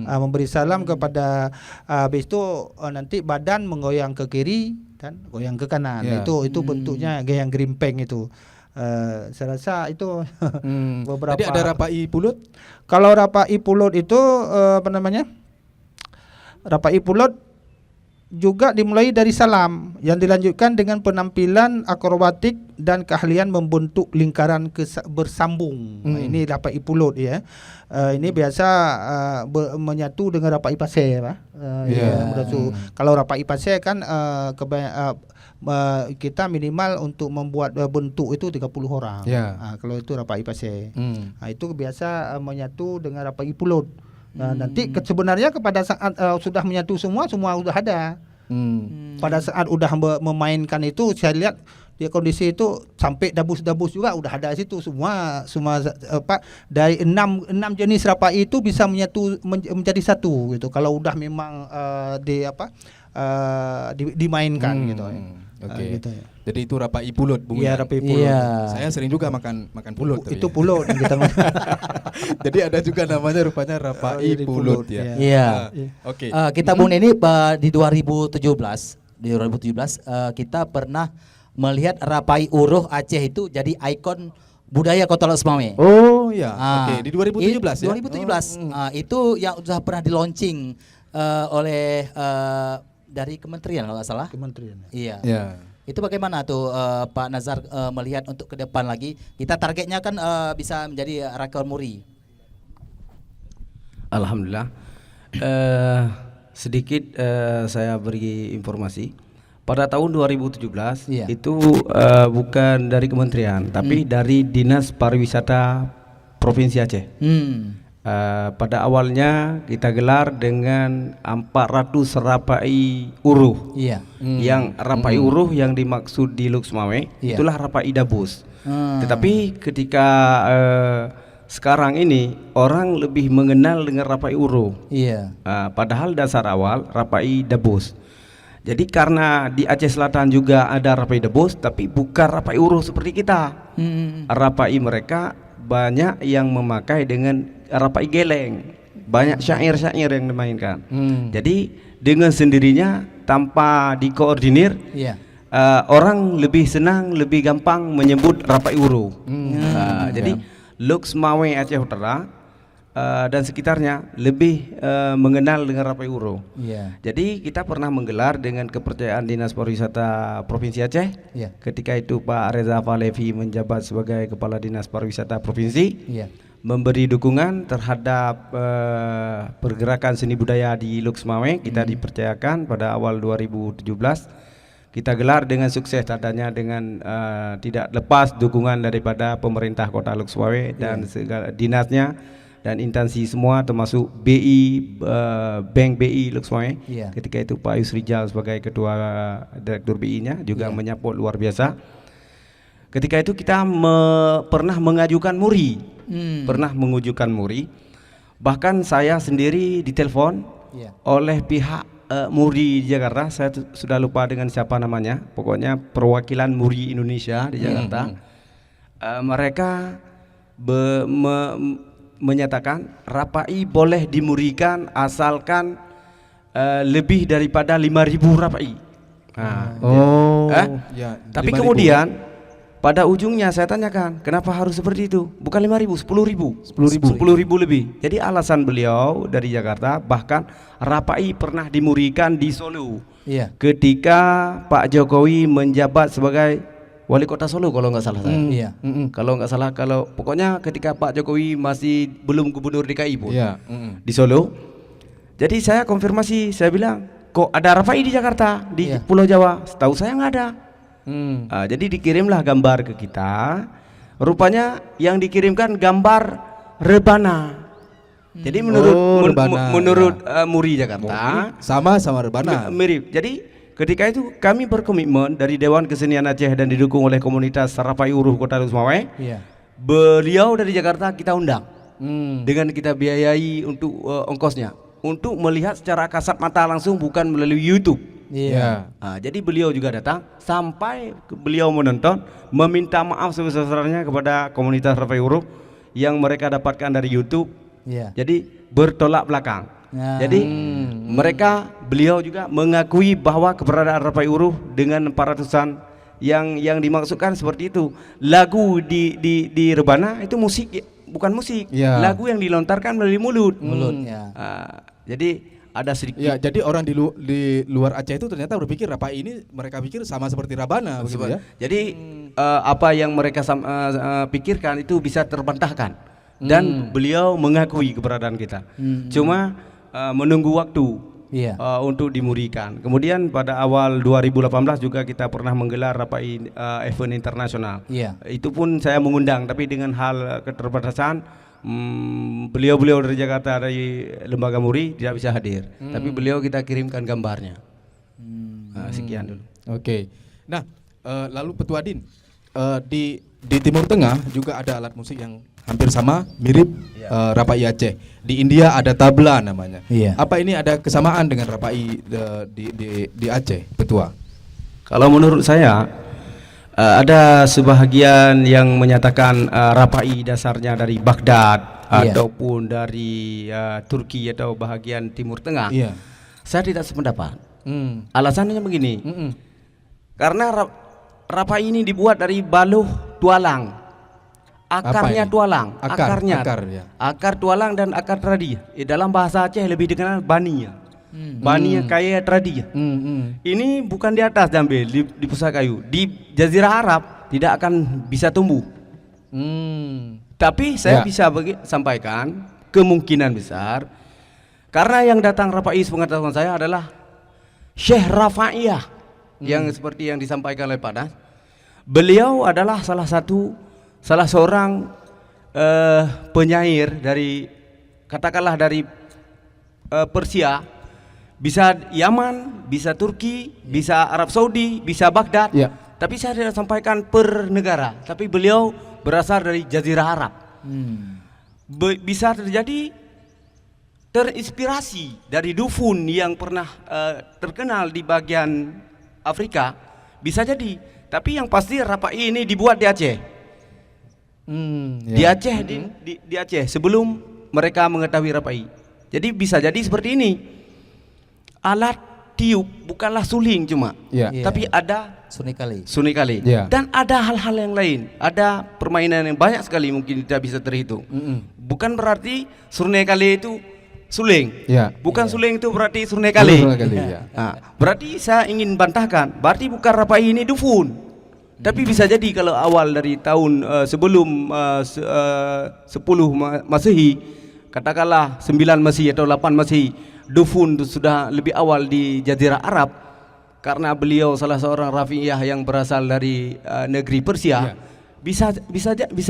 Memberi salam kepada habis itu nanti badan menggoyang ke kiri dan goyang ke kanan. Itu bentuknya yang gerimpeng itu. Saya rasa itu beberapa. Tadi ada Rapai Pulut. Kalau Rapai Pulut itu Rapai Pulut juga dimulai dari salam yang dilanjutkan dengan penampilan akrobatik dan keahlian membentuk lingkaran bersambung. Ini rapai pulut ya. Ini biasa menyatu dengan rapai pasir, Pak. Kalau rapai pasir kan kita minimal untuk membuat bentuk itu 30 orang. Kalau itu rapai pasir. Itu biasa menyatu dengan rapai pulut. Nanti sebenarnya kepada saat sudah menyatu semua sudah ada. Pada saat udah memainkan itu saya lihat dia kondisi itu sampai dabus-dabus juga udah ada situ semua dari enam jenis rapai itu bisa menyatu menjadi satu gitu. Kalau udah memang dimainkan gitu. Oke. Gitu ya. Jadi itu rapai pulut, Bung. Iya, rapai pulut. Saya sering juga makan pulut. Itu pulut yang kita Jadi ada juga namanya rupanya rapai pulut ya. Iya. Oke. Kita Bung Neni di 2017 kita pernah melihat rapai uruh Aceh itu jadi ikon budaya Kota Lok Sumawe. Oh iya. Oke, di 2017 ya. 2017. Itu yang sudah pernah di launching oleh dari kementerian kalau nggak salah. Kementerian. Iya. Ya. Itu bagaimana tuh Pak Nazar melihat untuk ke depan lagi? Kita targetnya kan bisa menjadi rekor muri. Alhamdulillah. Sedikit saya beri informasi. Pada tahun 2017 itu bukan dari kementerian, tapi dari Dinas Pariwisata Provinsi Aceh. Pada awalnya kita gelar dengan 400 rapai uruh. Yang rapai uruh yang dimaksud di Lok Sumawe itulah rapai dabus. Tetapi ketika sekarang ini orang lebih mengenal dengan rapai uruh. Padahal dasar awal rapai dabus. Jadi karena di Aceh Selatan juga ada rapai dabus, tapi bukan rapai uruh seperti kita. Rapai mereka banyak yang memakai dengan rapai geleng, banyak syair-syair yang dimainkan. Jadi dengan sendirinya tanpa dikoordinir, orang lebih senang, lebih gampang menyebut rapai uruh. Jadi Lok Sumawe Aceh Utara dan sekitarnya lebih mengenal dengan rapai uruh. Jadi kita pernah menggelar dengan kepercayaan Dinas Pariwisata Provinsi Aceh. Ketika itu Pak Reza Falevi menjabat sebagai Kepala Dinas Pariwisata Provinsi. Memberi dukungan terhadap pergerakan seni budaya di Lok Sumawe. Kita dipercayakan pada awal 2017 kita gelar dengan sukses adanya dengan tidak lepas dukungan daripada pemerintah Kota Lok Sumawe dan segala dinasnya dan instansi semua termasuk BI, Bank BI Lok Sumawe. Ketika itu Pak Yus Rijal sebagai ketua direktur BI-nya juga menyambut luar biasa. Ketika itu kita pernah mengajukan muri. Pernah mengajukan muri. Bahkan saya sendiri ditelepon oleh pihak muri di Jakarta. Saya sudah lupa dengan siapa namanya. Pokoknya perwakilan muri Indonesia di Jakarta. Mereka menyatakan rapai boleh dimurikan asalkan lebih daripada 5.000 rapai. Tapi kemudian pada ujungnya saya tanyakan, kenapa harus seperti itu? Bukan 5.000, 10.000 lebih. Jadi alasan beliau dari Jakarta, bahkan rapai pernah dimurikan di Solo. Ketika Pak Jokowi menjabat sebagai Wali Kota Solo kalau nggak salah saya. Kalau nggak salah, pokoknya ketika Pak Jokowi masih belum Gubernur DKI pun di Solo. Jadi saya konfirmasi, saya bilang, kok ada rapai di Jakarta, di Pulau Jawa? Setahu saya nggak ada. Jadi dikirimlah gambar ke kita. Rupanya yang dikirimkan gambar rebana. Jadi menurut muri Jakarta sama rebana. Mirip. Jadi ketika itu kami berkomitmen dari Dewan Kesenian Aceh dan didukung oleh komunitas rapai uruh Kota Lok Sumawe. Beliau dari Jakarta kita undang dengan kita biayai untuk ongkosnya untuk melihat secara kasat mata langsung, bukan melalui YouTube. Jadi beliau juga datang sampai beliau menonton, meminta maaf sebesar-besarnya kepada komunitas rapai uruh yang mereka dapatkan dari YouTube. Jadi bertolak belakang. Jadi beliau juga mengakui bahwa keberadaan rapai uruh dengan 400-an yang dimaksudkan seperti itu. Lagu di rebana itu musik, bukan musik. Lagu yang dilontarkan melalui mulut. Jadi ada sedikit. Ya, jadi orang di luar Aceh itu ternyata berpikir Rapai ini mereka pikir sama seperti Rabana begitu ya. Jadi apa yang mereka pikirkan itu bisa terbantahkan dan beliau mengakui keberadaan kita. Cuma menunggu waktu Iya. untuk dimurikan. Kemudian pada awal 2018 juga kita pernah menggelar Rapai event internasional. Iya. Itu pun saya mengundang, tapi dengan hal keterbatasan beliau-beliau dari Jakarta dari lembaga muri tidak bisa hadir. Tapi beliau kita kirimkan gambarnya. Sekian dulu. Oke. Nah, lalu Petuadin di Timur Tengah juga ada alat musik yang hampir sama, mirip Rapai Aceh. Di India ada tabla namanya. Iya. Apa ini ada kesamaan dengan Rapai di Aceh, Petua? Kalau menurut saya ada sebahagian yang menyatakan Rapai dasarnya dari Baghdad Iya. ataupun dari Turki atau bahagian Timur Tengah. Iya. Saya tidak sependapat. Alasannya begini. Karena Rapai ini dibuat dari baluh tualang. Akarnya ini? tualang, Akar ya. akar tualang dan akar tradi. Dalam bahasa Aceh lebih dikenal bania. Bania kaya tradi. Ini bukan di atas diambil di pusat kayu. Di Jazirah Arab tidak akan bisa tumbuh. Tapi saya Ya. bisa sampaikan kemungkinan besar karena yang datang Rapai sepengetahuan saya adalah Syekh Rafaiyah yang seperti yang disampaikan oleh Pak Das. Beliau adalah salah seorang penyair dari katakanlah dari Persia, bisa Yaman, bisa Turki, bisa Arab Saudi, bisa Baghdad. Ya. Tapi saya tidak sampaikan per negara, tapi beliau berasal dari Jazirah Arab. Bisa terjadi terinspirasi dari dufun yang pernah terkenal di bagian Afrika, bisa jadi. Tapi yang pasti Rapai ini dibuat di Aceh. Di Aceh, di Aceh sebelum mereka mengetahui Rapai. Jadi bisa jadi seperti ini. Alat tiup bukanlah suling cuma, Ya. tapi ada Sunikali. sunikali. Ya. Dan ada hal-hal yang lain. Ada permainan yang banyak sekali mungkin tidak bisa terhitung. Bukan berarti sunikali itu suling. Ya. Bukan suling itu berarti sunikali. Sunikali, ya. Nah, berarti saya ingin bantahkan, berarti bukan Rapai ini dufun. Tapi bisa jadi kalau awal dari tahun sebelum 10 Masehi, katakanlah 9 Masehi atau 8 Masehi, dufun itu sudah lebih awal di Jazirah Arab karena beliau salah seorang Rafi'iyah yang berasal dari negeri Persia. Bisa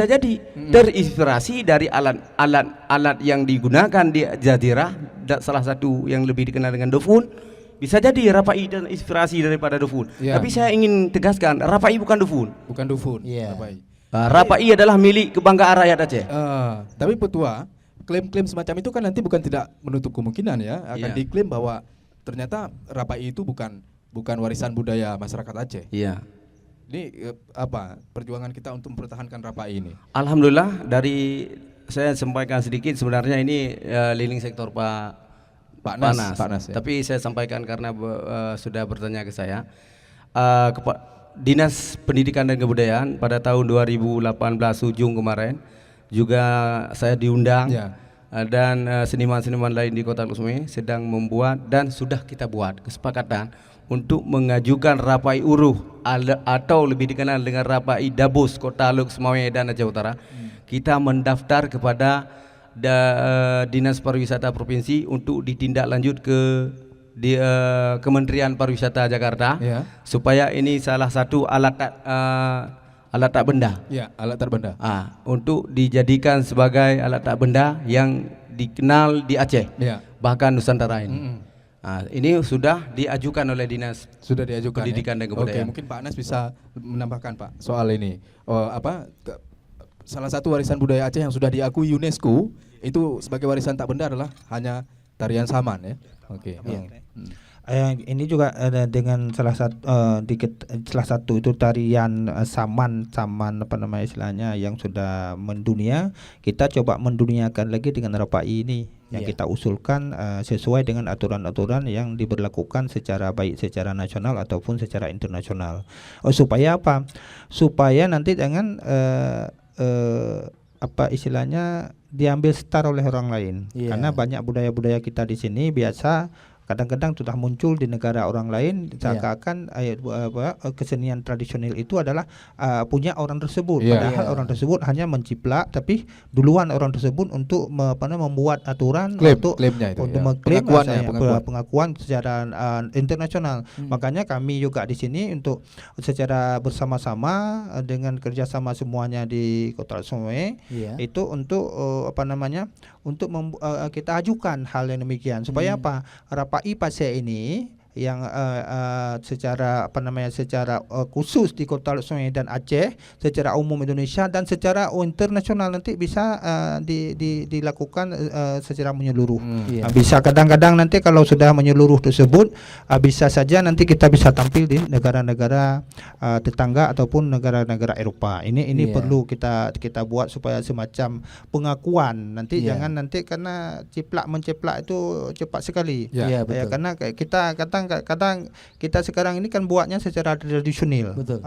jadi terinspirasi dari alat yang digunakan di Jazirah, salah satu yang lebih dikenal dengan dufun. Bisa jadi Rapai dan inspirasi daripada dufun. Ya. Tapi saya ingin tegaskan, Rapai bukan dufun. Bukan dufun. Iya. Rapai. Rapai adalah milik kebanggaan rakyat Aceh. Tapi Petua, klaim-klaim semacam itu kan nanti bukan tidak menutup kemungkinan ya, akan Iya. diklaim bahwa ternyata Rapai itu bukan warisan budaya masyarakat Aceh. Iya. Ini apa perjuangan kita untuk mempertahankan Rapai ini? Alhamdulillah, dari saya sampaikan sedikit, sebenarnya ini leading sektor Pak Nas, ya. Tapi saya sampaikan karena sudah bertanya ke saya. Dinas Pendidikan dan Kebudayaan pada tahun 2018 ujung kemarin juga saya diundang. Ya. Dan seniman-seniman lain di Kota Lusme sedang membuat dan sudah kita buat kesepakatan untuk mengajukan Rapai Uruh atau lebih dikenal dengan Rapai Dabus Kota Luk Semawe dan Aceh Utara. Kita mendaftar kepada Dinas Pariwisata Provinsi untuk ditindaklanjut ke Kementerian Pariwisata Jakarta, Ya. supaya ini salah satu alat tak benda. Ya, alat terbenda. Untuk dijadikan sebagai alat tak benda yang dikenal di Aceh, Ya. bahkan Nusantara ini. Ini sudah diajukan oleh Dinas Sudah diajukan. Pendidikan dan Oke, Kebudayaan. mungkin Pak Anas bisa menambahkan Pak soal ini. Salah satu warisan budaya Aceh yang sudah diakui UNESCO itu sebagai warisan tak benda adalah hanya tarian saman ya. Oke. Ini juga dengan salah satu itu tarian saman apa nama istilahnya yang sudah mendunia. Kita coba menduniakan lagi dengan Rapai ini yang kita usulkan sesuai dengan aturan-aturan yang diberlakukan secara baik secara nasional ataupun secara internasional. Supaya apa? Supaya nanti jangan apa istilahnya diambil star oleh orang lain. Iya. Karena banyak budaya-budaya kita di sini biasa kadang-kadang sudah muncul di negara orang lain seakan-akan kesenian tradisional itu adalah punya orang tersebut. Iya. Padahal orang tersebut hanya menciplak, tapi duluan orang tersebut untuk membuat aturan untuk klaimnya itu, untuk ya. mengklaim Pengakuannya, bahasanya, pengakuan secara internasional. Makanya kami juga di sini untuk secara bersama-sama dengan kerjasama semuanya di Kota Sungai Iya. itu untuk untuk kita ajukan hal yang demikian supaya apa Rapai Pasir ini yang secara secara khusus di Kota Teluk Sungai dan Aceh, secara umum Indonesia dan secara internasional nanti bisa dilakukan secara menyeluruh. Iya. Bisa kadang-kadang nanti kalau sudah menyeluruh tersebut bisa saja nanti kita bisa tampil di negara-negara tetangga ataupun negara-negara Eropa. Ini Iya. perlu kita buat supaya semacam pengakuan. Nanti Iya. jangan nanti karena menceplak itu cepat sekali. Ya. Iya, Ya, betul. karena kadang kita sekarang ini kan buatnya secara tradisional. Betul.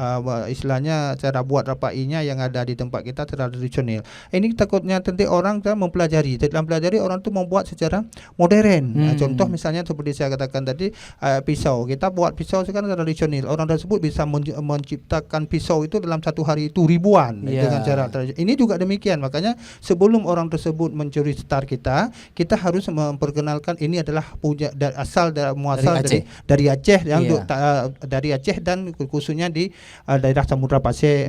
Istilahnya cara buat rapainya yang ada di tempat kita secara tradisional. Ini takutnya nanti orang kan mempelajari. Dalam pelajari orang tu membuat secara modern. Contoh misalnya seperti saya katakan tadi pisau. Kita buat pisau sekarang tradisional. Orang tersebut bisa menciptakan pisau itu dalam satu hari itu ribuan Iya. dengan cara tradisional. Ini juga demikian. Makanya sebelum orang tersebut mencuri star kita harus memperkenalkan ini adalah punya muasal dari Aceh yang Iya. dari Aceh dan khususnya di daerah Samudra Pasir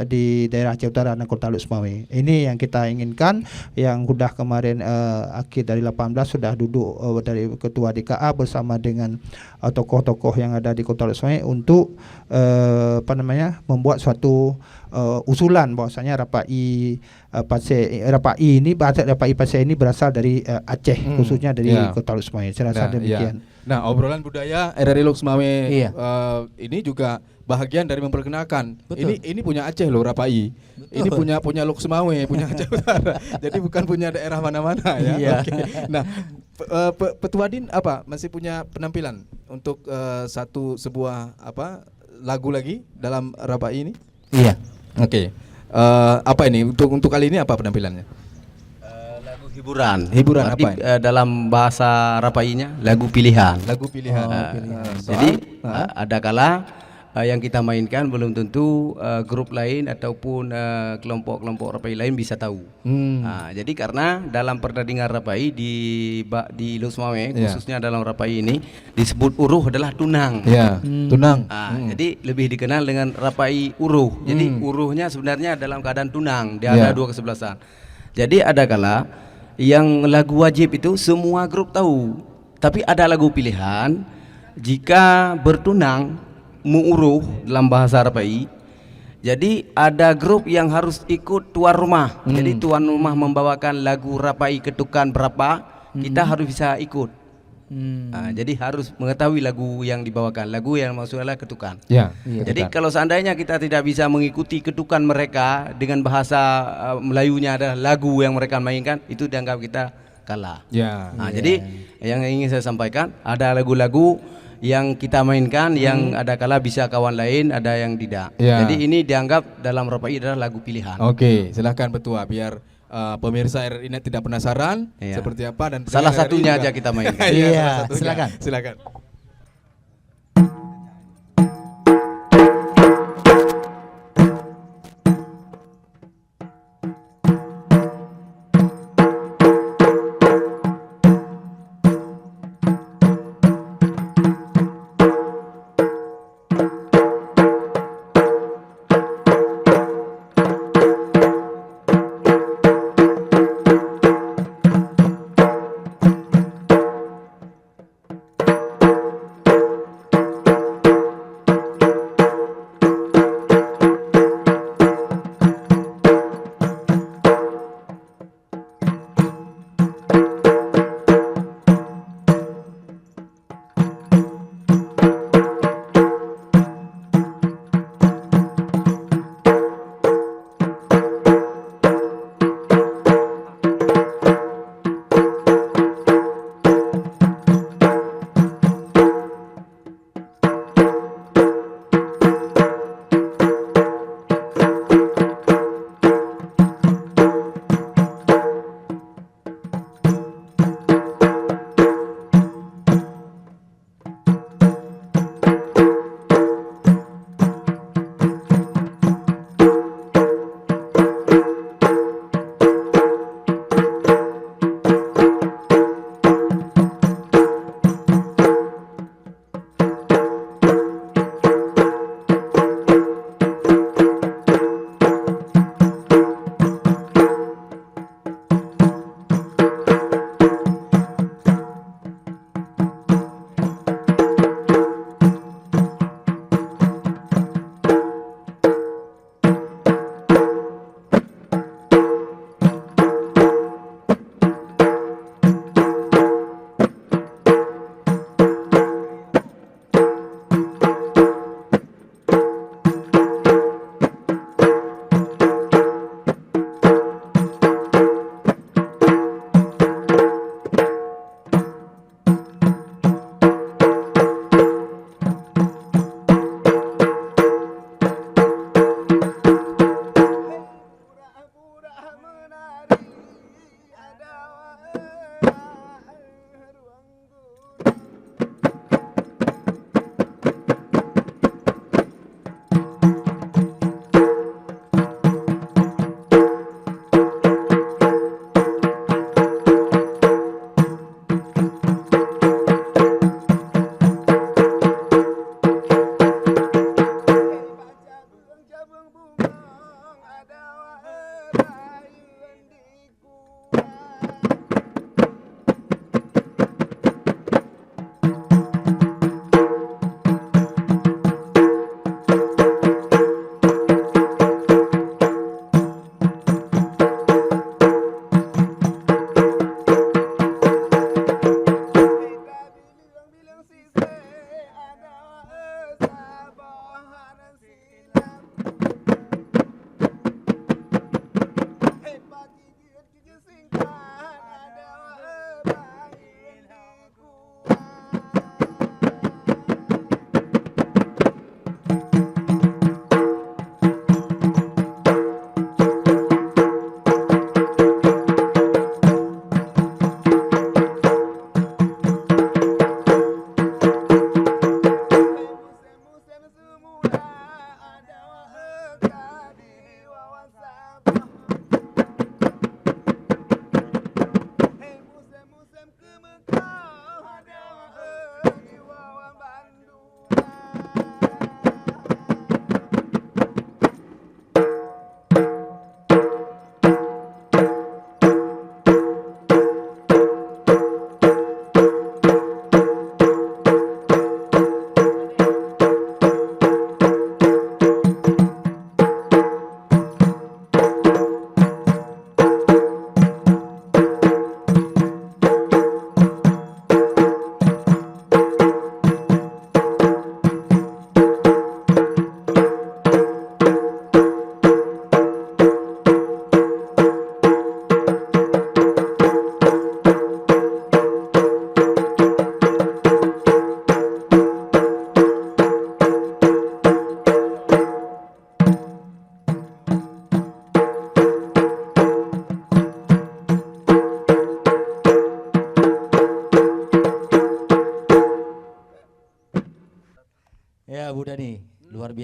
di daerah Aceh Utara dan Kota Teluk Semawe. Ini yang kita inginkan, yang sudah kemarin akhir dari 18 sudah duduk dari ketua DKA bersama dengan tokoh-tokoh yang ada di Kota Teluk Semawe untuk membuat suatu usulan bahwasanya Rapai Pasir ini berasal dari Aceh, khususnya dari Kota Teluk Semawe. Saya rasa demikian. Nah, obrolan budaya RRI Lok Semawe Iya. ini juga bahagian dari memperkenalkan. Betul. Ini punya Aceh loh Rapai. Ini punya Lok Semawe, punya Aceh Utara. Jadi bukan punya daerah mana-mana ya. Iya. Oke. Nah, Petua Din masih punya penampilan untuk sebuah lagu lagi dalam Rapai ini? Iya. Oke. Apa ini untuk kali ini apa penampilannya? Lagu hiburan. Hiburan Berarti, apa dalam bahasa Rapainya lagu pilihan. Lagu pilihan. Jadi ada kala yang kita mainkan belum tentu grup lain ataupun kelompok-kelompok Rapai lain bisa tahu. Jadi karena dalam pertandingan Rapai di Lok Semawe khususnya dalam Rapai ini disebut uruh adalah tunang. Ya, tunang. Jadi lebih dikenal dengan Rapai uruh. Jadi uruhnya sebenarnya dalam keadaan tunang. Dia ada dua kesebelasan. Jadi ada kala yang lagu wajib itu semua grup tahu. Tapi ada lagu pilihan jika bertunang mu'uruh dalam bahasa Rapai. Jadi ada grup yang harus ikut tuan rumah. Jadi tuan rumah membawakan lagu Rapai ketukan berapa, kita harus bisa ikut. Jadi harus mengetahui lagu yang dibawakan. Lagu yang maksudnya ketukan. Ya. Jadi kalau seandainya kita tidak bisa mengikuti ketukan mereka dengan bahasa Melayunya adalah lagu yang mereka mainkan, itu dianggap kita kalah. Ya. Jadi yang ingin saya sampaikan, ada lagu-lagu yang kita mainkan yang ada kala bisa kawan lain, ada yang tidak. Ya. Jadi ini dianggap dalam Rapai adalah lagu pilihan. Oke, silahkan Petua biar pemirsa RRI Net tidak penasaran Iya. seperti apa dan Salah pendengar satunya RRI aja juga. kita mainkan. Iya, salah satunya. silakan. Silakan.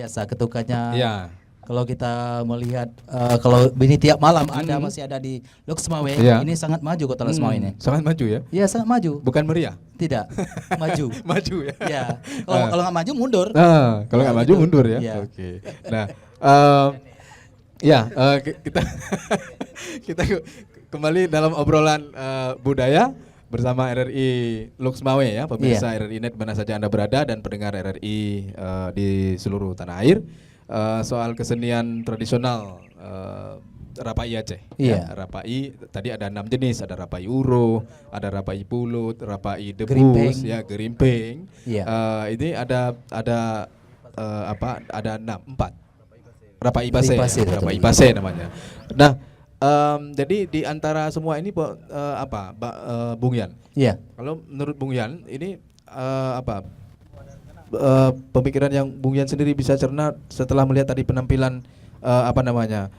biasa ketukannya. Ya. Kalau kita melihat kalau ini tiap malam masih ada di Loksmawe, Iya. ini sangat maju kota Loksmawe ini. Sangat maju ya. Iya sangat maju. Bukan meriah. Tidak, maju. Maju ya. Ya, kalau nggak maju mundur. Nah, kalau nggak Ya, maju gitu. mundur ya. Iya. Oke. Nah, kita kita kembali dalam obrolan budaya bersama RRI Loksmawe ya, pemirsa RRI Net mana saja Anda berada dan pendengar RRI di seluruh tanah air. Soal kesenian tradisional Rapai Aceh. Iya. Ya, Rapai tadi ada 6 jenis, ada Rapai Uro, ada Rapai Pulut, Rapai Debus, Gerimpeng. ya Gerimpeng. Iya. Ini ada ada 4. Rapai Ipase, Ipase, ya, Rapai betul. Ipase namanya. Nah, jadi di antara semua ini Bung Yan? Iya. Kalau menurut Bung Yan ini pemikiran yang Bung Yan sendiri bisa cerna setelah melihat tadi penampilan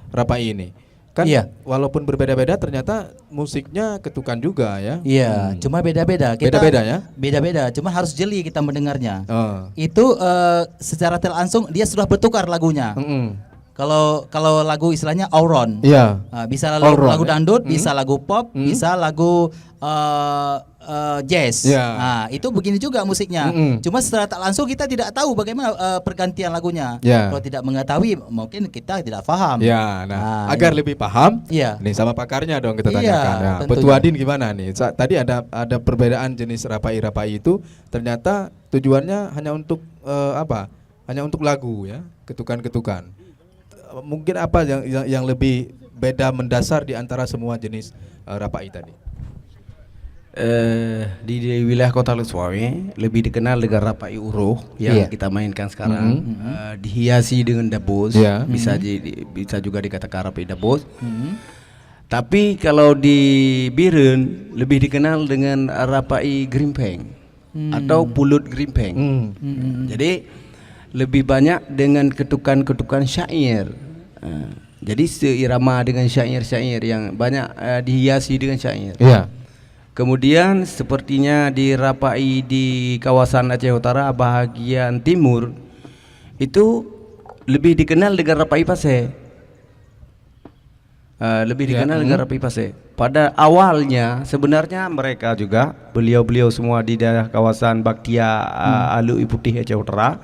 Rapai ini. Kan Iya. walaupun berbeda-beda ternyata musiknya ketukan juga ya. Iya, cuma beda-beda. Beda-beda ya? Beda-beda, cuma harus jeli kita mendengarnya. Oh. Itu secara langsung dia sudah bertukar lagunya. Kalau lagu istilahnya auron. Iya. Bisa All-round, lagu ya? dangdut, bisa lagu pop, bisa lagu jazz. Ya. Nah, itu begini juga musiknya. Cuma secara tak langsung kita tidak tahu bagaimana pergantian lagunya. Ya. Kalau tidak mengetahui, mungkin kita tidak paham. Ya, Nah, agar ini. lebih paham, Iya. nih sama pakarnya dong kita Iya, tanyakan. Nah, tentunya. Petuadin gimana nih? Tadi ada perbedaan jenis rapai itu, ternyata tujuannya hanya untuk Hanya untuk lagu ya, ketukan-ketukan. Mungkin apa yang lebih beda mendasar di antara semua jenis rapai tadi? Di wilayah Kota Loksmawe lebih dikenal dengan Rapai Uro yang kita mainkan sekarang. Dihiasi dengan dabos, Iya. bisa juga dikatakan Rapai dabos. Tapi kalau di Biren lebih dikenal dengan Rapai Gerimpeng atau Pulut Gerimpeng. Jadi lebih banyak dengan ketukan-ketukan syair. Jadi seirama dengan syair-syair yang banyak dihiasi dengan syair. Iya. Kemudian sepertinya di Rapai di kawasan Aceh Utara bahagian timur itu lebih dikenal dengan Rapai Ipase. Lebih dikenal dengan Rapai Ipase. Pada awalnya sebenarnya mereka juga beliau-beliau semua di daerah kawasan Baktia Alui Putih Aceh Utara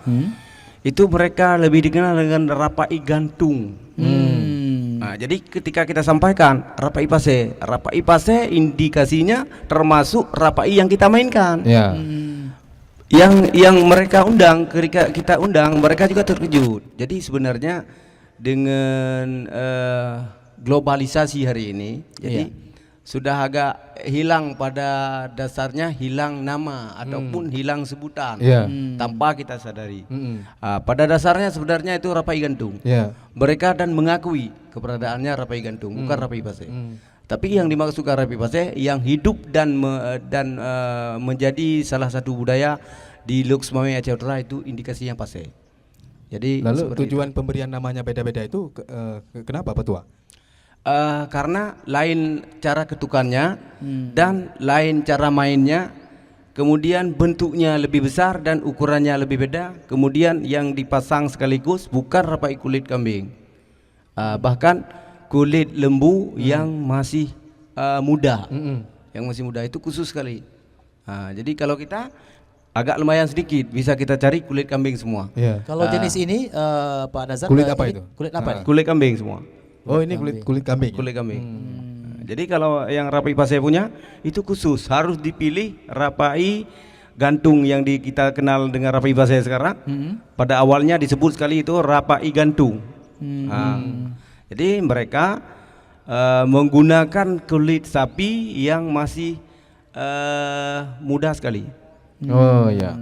itu mereka lebih dikenal dengan Rapai Gantung. Nah, jadi ketika kita sampaikan Rapai Ipase indikasinya termasuk Rapai yang kita mainkan. Ya. Yang mereka undang, ketika kita undang mereka juga terkejut. Jadi sebenarnya dengan globalisasi hari ini, jadi sudah agak hilang pada dasarnya, hilang nama ataupun hilang sebutan tanpa kita sadari. Pada dasarnya sebenarnya itu Rapai Gantung. Mereka dan mengakui keberadaannya Rapai Gantung, bukan Rapai Ipase. Tapi yang dimaksudkan Rapai Ipase yang hidup dan menjadi salah satu budaya di Loksmawe Aceh Utara itu indikasinya Pase. Jadi Lalu tujuan pemberian namanya beda-beda itu kenapa Petua? Karena lain cara ketukannya dan lain cara mainnya, kemudian bentuknya lebih besar dan ukurannya lebih beda, kemudian yang dipasang sekaligus bukan rapai kulit kambing, bahkan kulit lembu yang masih muda, itu khusus sekali. Jadi kalau kita agak lumayan sedikit bisa kita cari kulit kambing semua. Kalau jenis ini Pak Nazar, Kulit apa itu? Kulit apa nih? Kulit kambing semua. Oh, ini kulit kambing. Kulit kambing. Jadi kalau yang Rapai Ipase punya itu khusus, harus dipilih Rapai Gantung yang kita kenal dengan Rapai Ipase sekarang. Pada awalnya disebut sekali itu Rapai Gantung. Jadi mereka menggunakan kulit sapi yang masih muda sekali. Oh ya.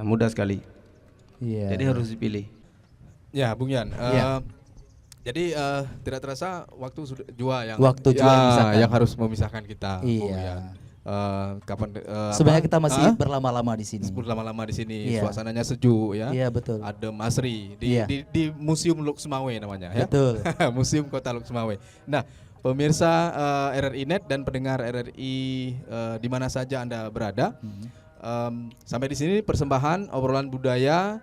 Mudah sekali. Iya. Jadi harus dipilih. Ya, Bung Yan. Iya. Jadi tidak terasa waktu sudah jua yang memisahkan. yang harus memisahkan kita. Iya. Bung Yan. Kapan? Sebenarnya kita masih berlama-lama di sini. Lama-lama di sini. Iya. Suasananya sejuk ya. Iya betul. Adem asri Iya. di Museum Loksmawe namanya ya. Betul. Museum Kota Loksmawe. Nah, pemirsa RRI Net dan pendengar RRI di mana saja Anda berada. Sampai di sini persembahan obrolan budaya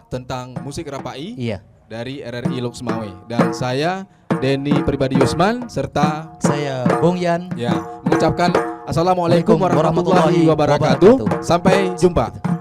tentang musik Rapai Iya. dari RRI Lok Sumawe, dan saya Denny Pribadi Yusman serta Saya Bung Yan. ya mengucapkan Assalamualaikum Waalaikumsalam warahmatullahi wabarakatuh. wabarakatuh. Sampai jumpa.